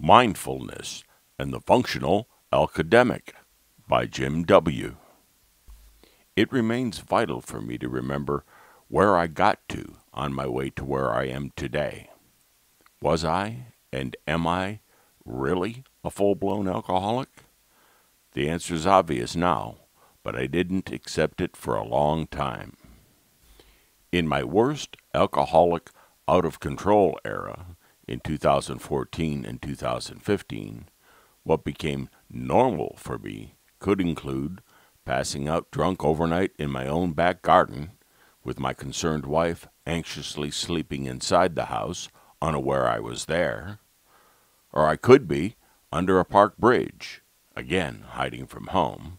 Mindfulness and the Functional Alchemic by Jim W. It remains vital for me to remember where I got to on my way to where I am today. Was I, and am I, really a full-blown alcoholic? The answer is obvious now, but I didn't accept it for a long time. In my worst alcoholic out-of-control era, in 2014 and 2015, what became normal for me could include passing out drunk overnight in my own back garden, with my concerned wife anxiously sleeping inside the house, unaware I was there. Or I could be under a park bridge, again hiding from home,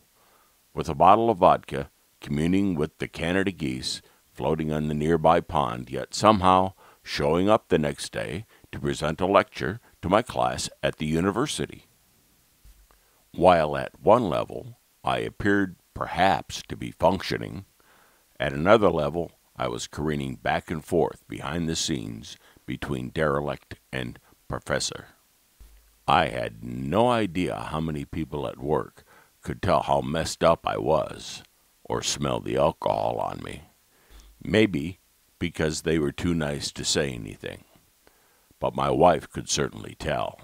with a bottle of vodka, communing with the Canada geese floating on the nearby pond, yet somehow showing up the next day to present a lecture to my class at the university. While at one level I appeared perhaps to be functioning, at another level I was careening back and forth behind the scenes between derelict and professor. I had no idea how many people at work could tell how messed up I was, or smell the alcohol on me. Maybe because they were too nice to say anything. But my wife could certainly tell.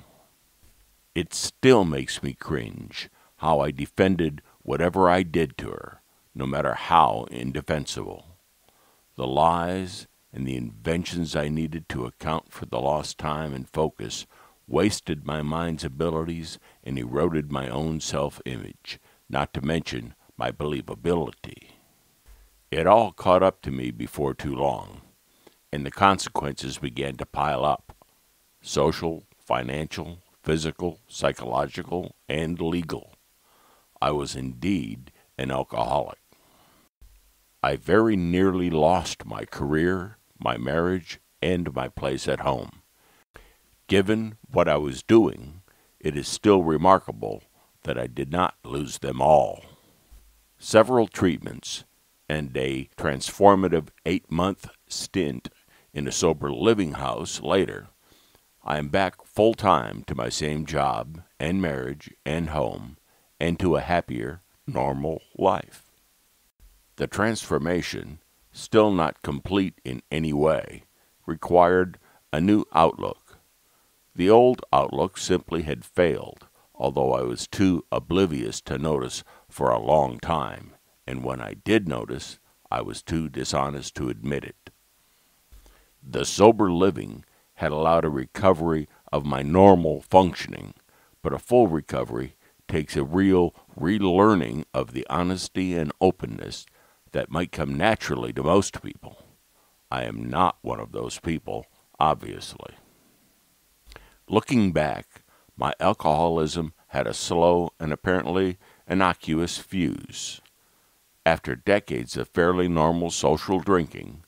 It still makes me cringe how I defended whatever I did to her, no matter how indefensible. The lies and the inventions I needed to account for the lost time and focus wasted my mind's abilities and eroded my own self-image, not to mention my believability. It all caught up to me before too long, and the consequences began to pile up. Social, financial, physical, psychological, and legal. I was indeed an alcoholic. I very nearly lost my career, my marriage, and my place at home. Given what I was doing, it is still remarkable that I did not lose them all. Several treatments and a transformative 8-month stint in a sober living house later, I am back full-time to my same job and marriage and home, and to a happier, normal life. The transformation, still not complete in any way, required a new outlook. The old outlook simply had failed, although I was too oblivious to notice for a long time, and when I did notice, I was too dishonest to admit it. The sober living had allowed a recovery of my normal functioning, but a full recovery takes a real relearning of the honesty and openness that might come naturally to most people. I am not one of those people, obviously. Looking back, my alcoholism had a slow and apparently innocuous fuse. After decades of fairly normal social drinking,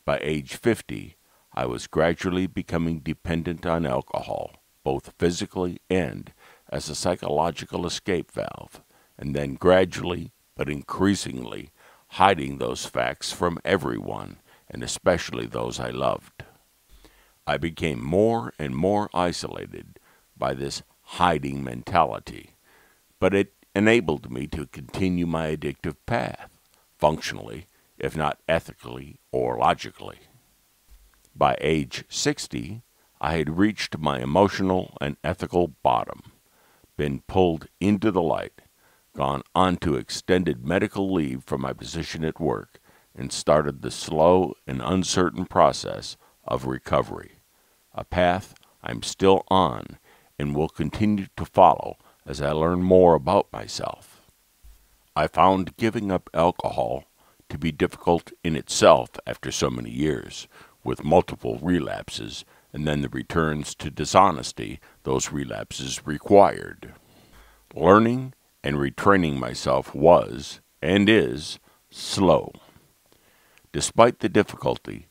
by age 50, I was gradually becoming dependent on alcohol, both physically and as a psychological escape valve, and then gradually, but increasingly, hiding those facts from everyone, and especially those I loved. I became more and more isolated by this hiding mentality, but it enabled me to continue my addictive path, functionally, if not ethically or logically. By age 60, I had reached my emotional and ethical bottom, been pulled into the light, gone on to extended medical leave from my position at work, and started the slow and uncertain process of recovery, a path I'm still on and will continue to follow as I learn more about myself. I found giving up alcohol to be difficult in itself after so many years, with multiple relapses, and then the returns to dishonesty those relapses required. Learning and retraining myself was, and is, slow. Despite the difficulty,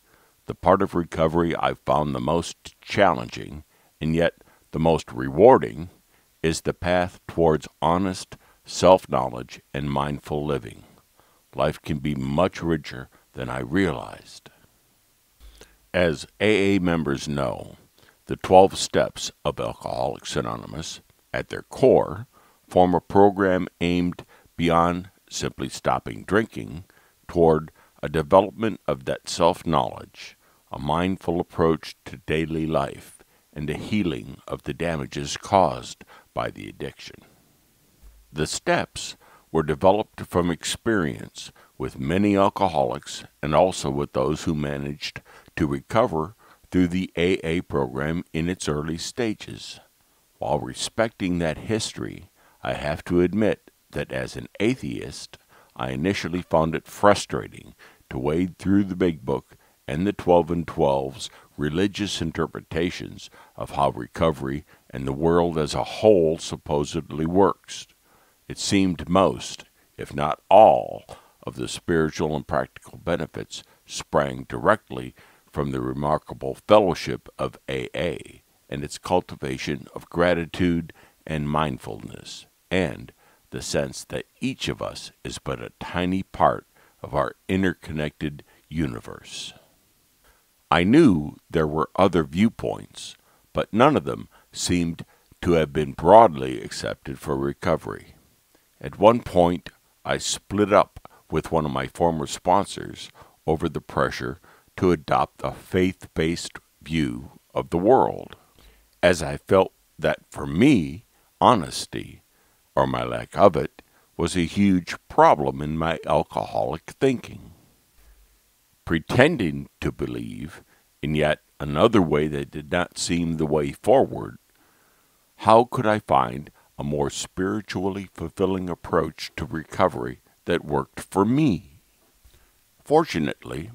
the part of recovery I found the most challenging, and yet the most rewarding, is the path towards honest self-knowledge and mindful living. Life can be much richer than I realized. As AA members know, The 12 Steps of Alcoholics Anonymous, at their core, form a program aimed beyond simply stopping drinking toward a development of that self-knowledge, a mindful approach to daily life, and a healing of the damages caused by the addiction. The steps were developed from experience with many alcoholics and also with those who managed to recover through the AA program in its early stages. While respecting that history, I have to admit that as an atheist, I initially found it frustrating to wade through the Big Book and the 12 and 12's religious interpretations of how recovery and the world as a whole supposedly works. It seemed most, if not all, of the spiritual and practical benefits sprang directly from the remarkable fellowship of AA and its cultivation of gratitude and mindfulness, and the sense that each of us is but a tiny part of our interconnected universe. I knew there were other viewpoints, but none of them seemed to have been broadly accepted for recovery. At one point, I split up with one of my former sponsors over the pressure to adopt a faith-based view of the world, as I felt that for me, honesty, or my lack of it, was a huge problem in my alcoholic thinking. Pretending to believe in yet another way that did not seem the way forward, how could I find a more spiritually fulfilling approach to recovery that worked for me? Fortunately,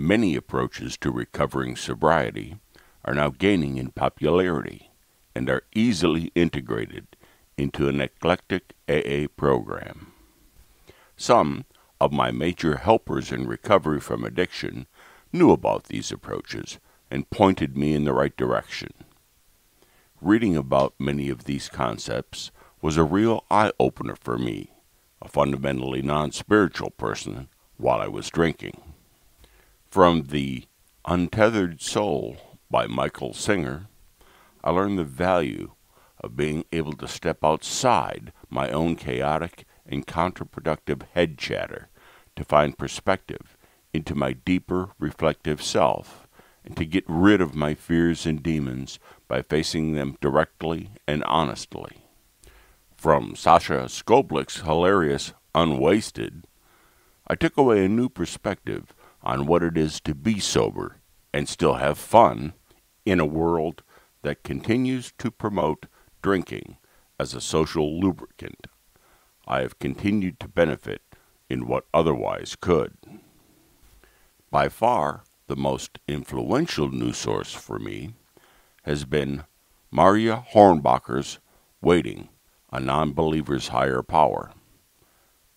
many approaches to recovering sobriety are now gaining in popularity and are easily integrated into an eclectic AA program. Some of my major helpers in recovery from addiction knew about these approaches and pointed me in the right direction. Reading about many of these concepts was a real eye-opener for me, a fundamentally non-spiritual person, while I was drinking. From The Untethered Soul by Michael Singer, I learned the value of being able to step outside my own chaotic and counterproductive head chatter to find perspective into my deeper reflective self, and to get rid of my fears and demons by facing them directly and honestly. From Sasha Skoblik's hilarious Unwasted, I took away a new perspective on what it is to be sober and still have fun in a world that continues to promote drinking as a social lubricant. I have continued to benefit in what otherwise could. By far, the most influential news source for me has been Maria Hornbacher's Waiting, a Non-Believer's Higher Power.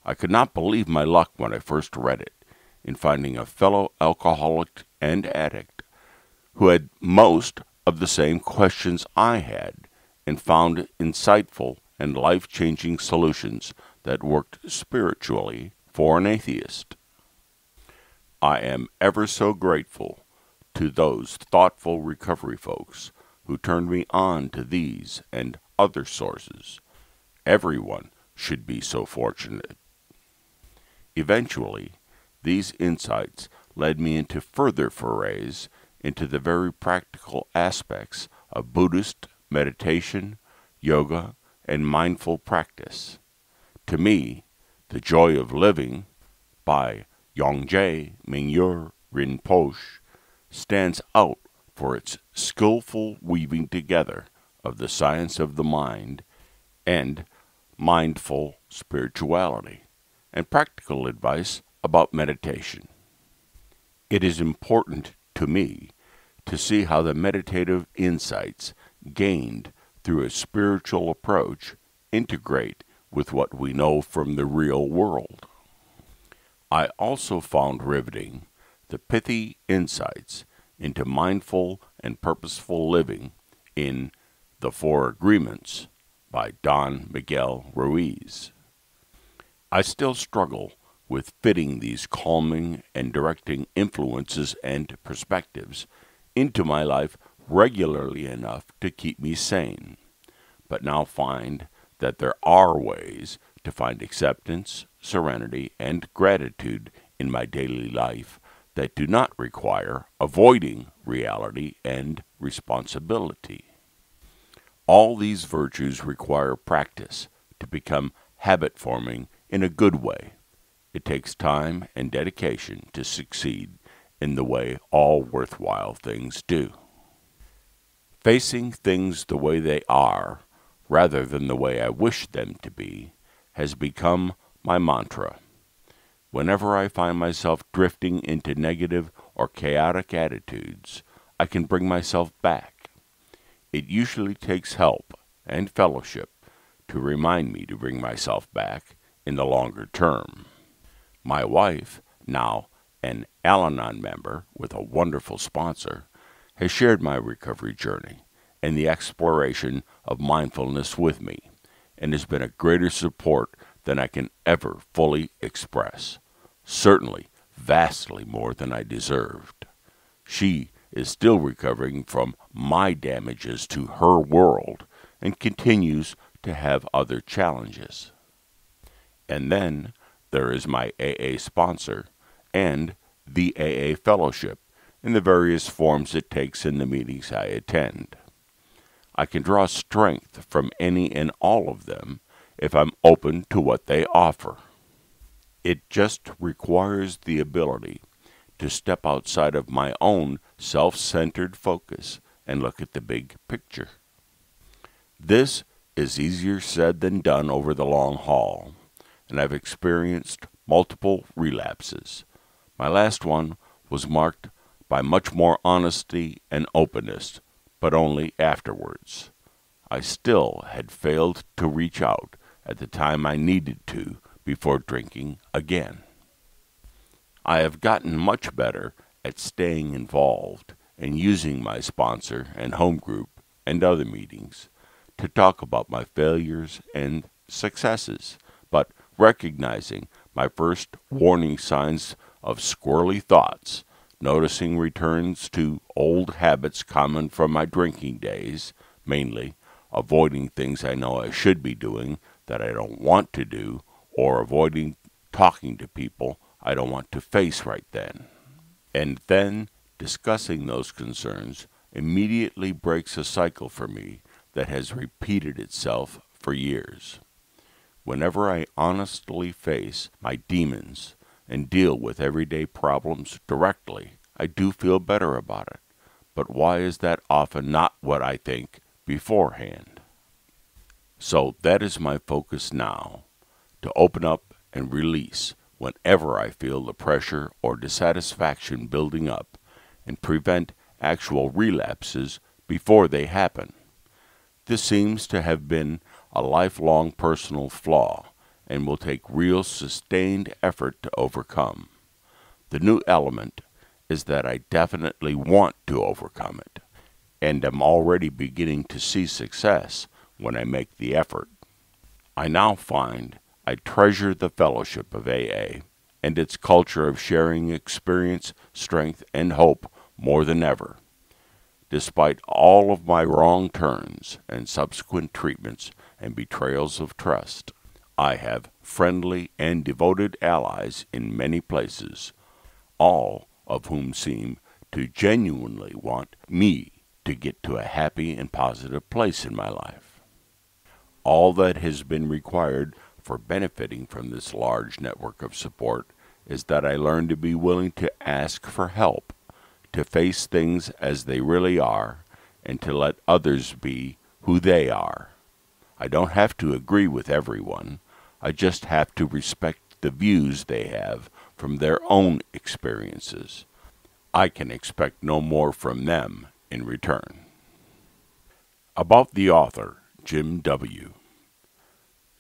I could not believe my luck when I first read it, in finding a fellow alcoholic and addict who had most of the same questions I had, and found insightful and life-changing solutions that worked spiritually for an atheist. I am ever so grateful to those thoughtful recovery folks who turned me on to these and other sources. Everyone should be so fortunate. Eventually, these insights led me into further forays into the very practical aspects of Buddhist meditation, yoga, and mindful practice. To me, The Joy of Living by Yongje Mingyur Rinpoche stands out for its skillful weaving together of the science of the mind and mindful spirituality, and practical advice about meditation. It is important to me to see how the meditative insights gained through a spiritual approach integrate with what we know from the real world. I also found riveting the pithy insights into mindful and purposeful living in The Four Agreements by Don Miguel Ruiz. I still struggle with fitting these calming and directing influences and perspectives into my life regularly enough to keep me sane, but now find that there are ways to find acceptance, serenity, and gratitude in my daily life that do not require avoiding reality and responsibility. All these virtues require practice to become habit-forming in a good way. It takes time and dedication to succeed in the way all worthwhile things do. Facing things the way they are, rather than the way I wish them to be, has become my mantra. Whenever I find myself drifting into negative or chaotic attitudes, I can bring myself back. It usually takes help and fellowship to remind me to bring myself back in the longer term. My wife, now an Al-Anon member with a wonderful sponsor, has shared my recovery journey and the exploration of mindfulness with me, and has been a greater support than I can ever fully express. Certainly, vastly more than I deserved. She is still recovering from my damages to her world and continues to have other challenges. And then there is my AA sponsor and the AA Fellowship in the various forms it takes in the meetings I attend. I can draw strength from any and all of them if I'm open to what they offer. It just requires the ability to step outside of my own self-centered focus and look at the big picture. This is easier said than done over the long haul, and I've experienced multiple relapses. My last one was marked by much more honesty and openness, but only afterwards. I still had failed to reach out at the time I needed to before drinking again. I have gotten much better at staying involved and using my sponsor and home group and other meetings to talk about my failures and successes, but recognizing my first warning signs of squirrely thoughts, noticing returns to old habits common from my drinking days, mainly avoiding things I know I should be doing that I don't want to do, or avoiding talking to people I don't want to face right then. And then discussing those concerns immediately breaks a cycle for me that has repeated itself for years. Whenever I honestly face my demons and deal with everyday problems directly, I do feel better about it. But why is that often not what I think beforehand? So that is my focus now, to open up and release whenever I feel the pressure or dissatisfaction building up, and prevent actual relapses before they happen. This seems to have been a lifelong personal flaw, and will take real sustained effort to overcome. The new element is that I definitely want to overcome it, and am already beginning to see success when I make the effort. I now find I treasure the fellowship of AA and its culture of sharing experience, strength, and hope more than ever. Despite all of my wrong turns and subsequent treatments and betrayals of trust, I have friendly and devoted allies in many places, all of whom seem to genuinely want me to get to a happy and positive place in my life. All that has been required for benefiting from this large network of support is that I learn to be willing to ask for help, to face things as they really are, and to let others be who they are. I don't have to agree with everyone. I just have to respect the views they have from their own experiences. I can expect no more from them in return. About the author, Jim W.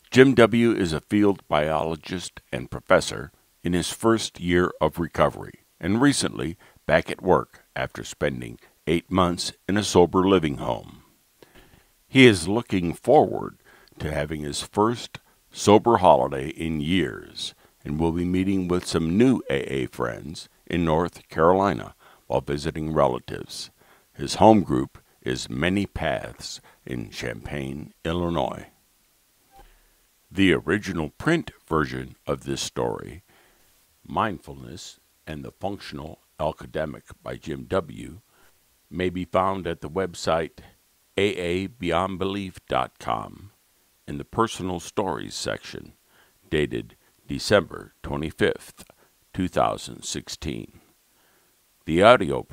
Jim W. is a field biologist and professor in his first year of recovery, and recently back at work after spending 8 months in a sober living home. He is looking forward to having his first sober holiday in years, and will be meeting with some new AA friends in North Carolina while visiting relatives. His home group is Many Paths in Champaign, Illinois. The original print version of this story, Mindfulness and the Functional Alcademic by Jim W., may be found at the website aabeyondbelief.com in the Personal Stories section, dated December 25th, 2016. The audio